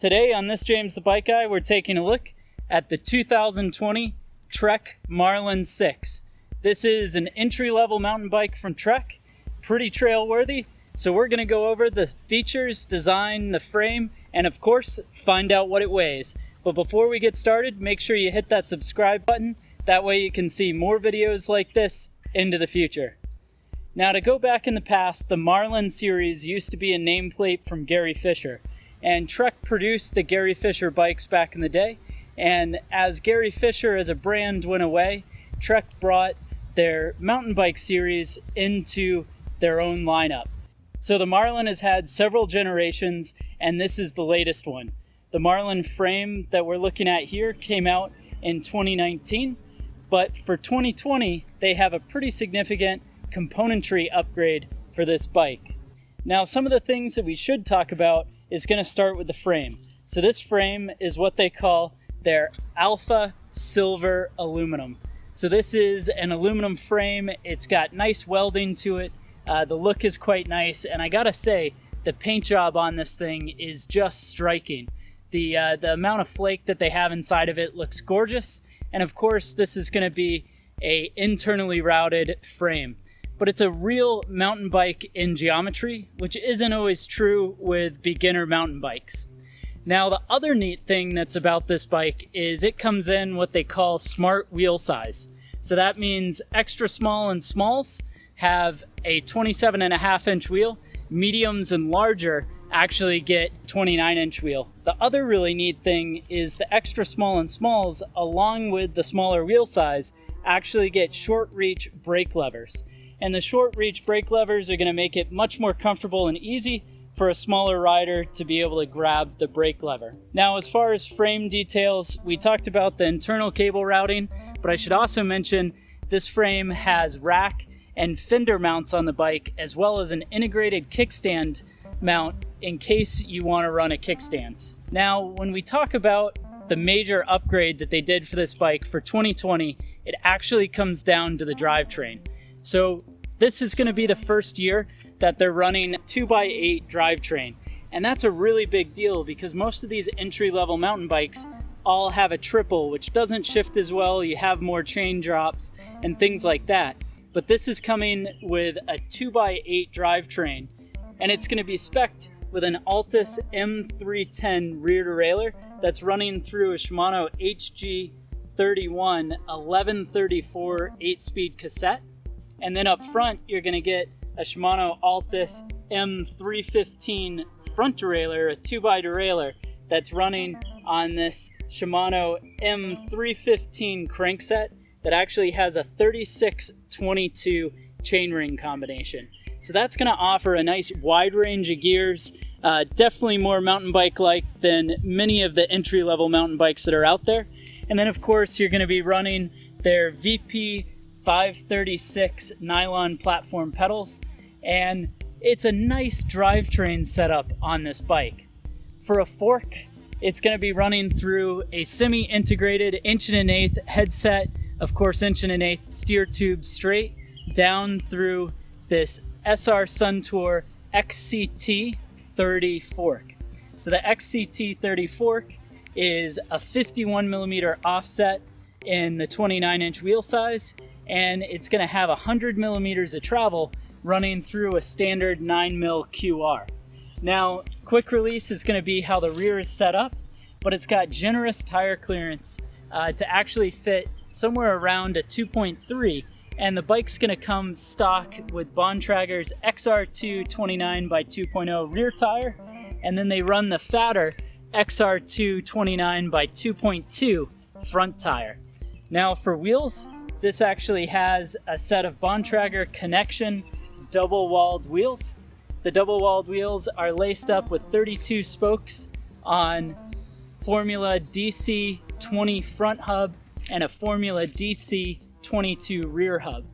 Today on this James the Bike Guy, we're taking a look at the 2020 Trek Marlin 6. This is an entry-level mountain bike from Trek, pretty trail-worthy, so we're going to go over the features, design, the frame, and of course, find out what it weighs. But before we get started, make sure you hit that subscribe button, that way you can see more videos like this into the future. Now, to go back in the past, the Marlin series used to be a nameplate from Gary Fisher, and Trek produced the Gary Fisher bikes back in the day, and as Gary Fisher as a brand went away, Trek brought their mountain bike series into their own lineup. So the Marlin has had several generations, and this is the latest one. The Marlin frame that we're looking at here came out in 2019, but for 2020, they have a pretty significant componentry upgrade for this bike. Now, some of the things that we should talk about is going to start with the frame. So this frame is what they call their Alpha Silver Aluminum. So this is an aluminum frame. It's got nice welding to it. The look is quite nice, and I gotta say, the paint job on this thing is just striking. The amount of flake that they have inside of it looks gorgeous, and of course, this is going to be a internally routed frame. But it's a real mountain bike in geometry, which isn't always true with beginner mountain bikes. Now, the other neat thing that's about this bike is it comes in what they call smart wheel size. So that means extra small and smalls have a 27.5-inch wheel. Mediums and larger actually get 29-inch wheel. The other really neat thing is the extra small and smalls, along with the smaller wheel size, actually get short reach brake levers. And the short reach brake levers are going to make it much more comfortable and easy for a smaller rider to be able to grab the brake lever. Now, as far as frame details, we talked about the internal cable routing, but I should also mention this frame has rack and fender mounts on the bike, as well as an integrated kickstand mount in case you want to run a kickstand. Now, when we talk about the major upgrade that they did for this bike for 2020, it actually comes down to the drivetrain. So this is going to be the first year that they're running 2x8 drivetrain. And that's a really big deal because most of these entry-level mountain bikes all have a triple, which doesn't shift as well. You have more chain drops and things like that. But this is coming with a 2x8 drivetrain, and it's going to be spec'd with an Altus M310 rear derailleur that's running through a Shimano HG31 1134 8-speed cassette. And then up front, you're going to get a Shimano Altus M315 front derailleur, a 2x derailleur that's running on this Shimano M315 crankset that actually has a 36-22 chainring combination. So that's going to offer a nice wide range of gears, definitely more mountain bike-like than many of the entry-level mountain bikes that are out there. And then of course, you're going to be running their VP 536 nylon platform pedals, and it's a nice drivetrain setup on this bike. For a fork, it's going to be running through a semi-integrated 1 1/8 headset, of course 1 1/8 steer tube straight down through this SR Suntour XCT 30 fork. So the XCT 30 fork is a 51mm offset in the 29-inch wheel size, and it's going to have 100mm of travel running through a standard 9mm QR. Now, quick release is going to be how the rear is set up, but it's got generous tire clearance to actually fit somewhere around a 2.3, and the bike's going to come stock with Bontrager's XR2 29x2.0 rear tire, and then they run the fatter XR2 29x2.2 front tire. Now for wheels, this actually has a set of Bontrager Connection double-walled wheels. The double-walled wheels are laced up with 32 spokes on Formula DC20 front hub and a Formula DC22 rear hub.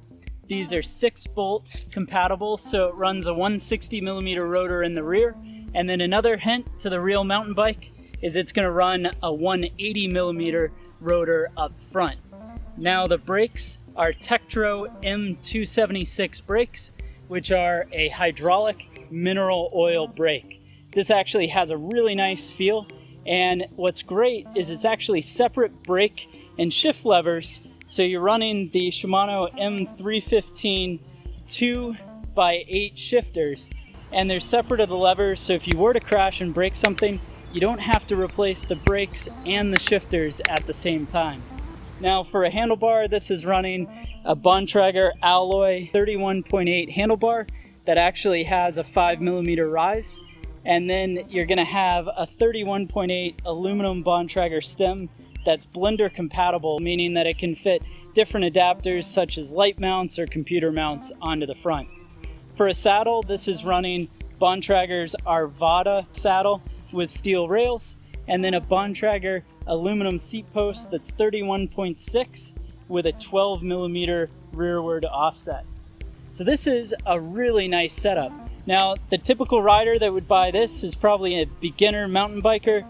These are 6-bolt compatible, so it runs a 160mm rotor in the rear. And then another hint to the real mountain bike is it's going to run a 180mm rotor up front. Now the brakes are Tektro M276 brakes, which are a hydraulic mineral oil brake. This actually has a really nice feel, And what's great is it's actually separate brake and shift levers. So you're running the Shimano M315 2x8 shifters, and they're separate of the levers. So if you were to crash and break something, you don't have to replace the brakes and the shifters at the same time. Now for a handlebar, this is running a Bontrager alloy 31.8 handlebar that actually has a 5mm rise. And then you're gonna have a 31.8 aluminum Bontrager stem that's blender compatible, meaning that it can fit different adapters such as light mounts or computer mounts onto the front. For a saddle, this is running Bontrager's Arvada saddle with steel rails, and then a Bontrager aluminum seat post that's 31.6 with a 12mm rearward offset. So this is a really nice setup. Now, the typical rider that would buy this is probably a beginner mountain biker,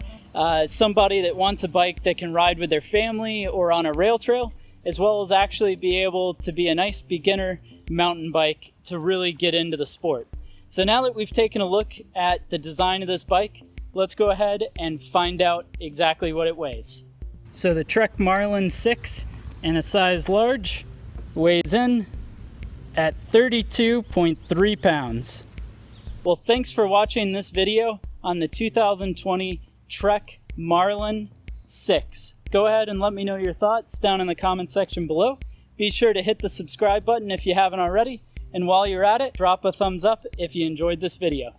somebody that wants a bike that can ride with their family or on a rail trail, as well as actually be able to be a nice beginner mountain bike to really get into the sport. So now that we've taken a look at the design of this bike, let's go ahead and find out exactly what it weighs. So the Trek Marlin 6 in a size large weighs in at 32.3 pounds. Well, thanks for watching this video on the 2020 Trek Marlin 6. Go ahead and let me know your thoughts down in the comment section below. Be sure to hit the subscribe button if you haven't already. And while you're at it, drop a thumbs up if you enjoyed this video.